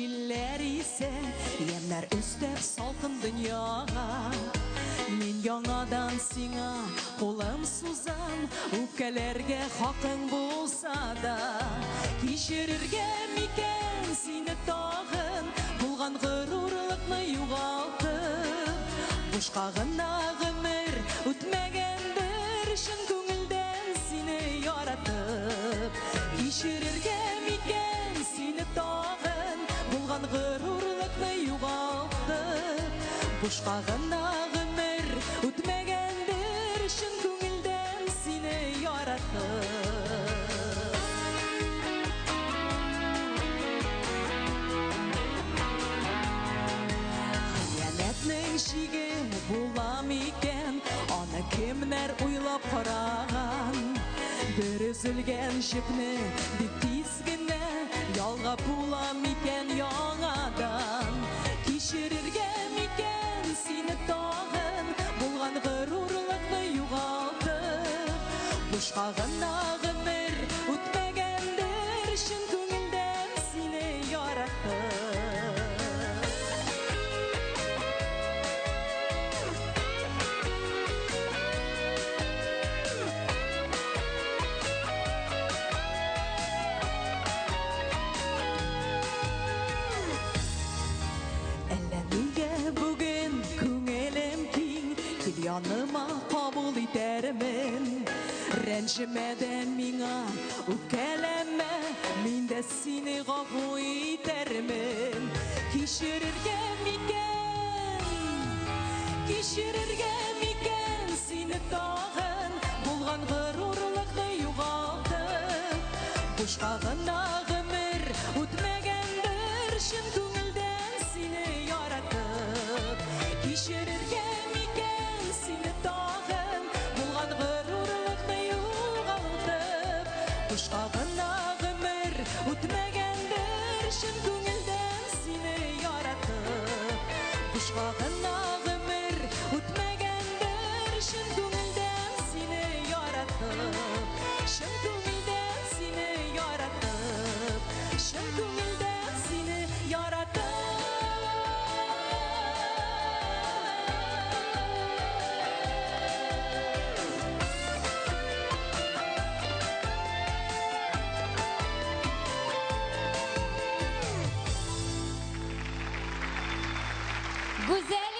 Җилләр исә, ямнар өстәп салкын дөньяга. Мин яңадан сиңа кулым сузам, үпкәләргә хакың булса да. Кичерергә микән сине тагын, булган горурлыкны югалтып. Бушка гына гомер үтмәгәндер, чын күңелдән сине яратып. Кичерергә микән сине тагын, булган горурлыкны югалтып. Бушка гына гомер үтмәгәндер, чын күңелдән сине яратып. Хыянәтнең чиге була микән, аны кемнәр уйлап караган? Бер өзелгән җепне бик тиз генә ялгап була микән яңадан? Кичерергә микән сине тагын, булган горурлыкны югалтып. Бушка гына гомер үтмәгәндер, чын күңелдән сине яратып. Яныма кабул итәрмен, рәнҗемәдән миңа үпкәләмә, мин дә сине гафу итәрмен. Кичерергә микән сине тагын, булган горурлыкны югалтып. Бушка гына гомер үтмәгәндер, чын күңелдән сине яратып. Кичерергә микән сине тагын, булган горурлыкны югалтып. Бушка гына гомер үтмәгәндер, чын күңелдән сине яратып. Бушка гына гомер үтмәгәндер, чын күңелдән сине яратып. Чын күңелдән сине яратып. Чын күңелдән сине яратып. Güzel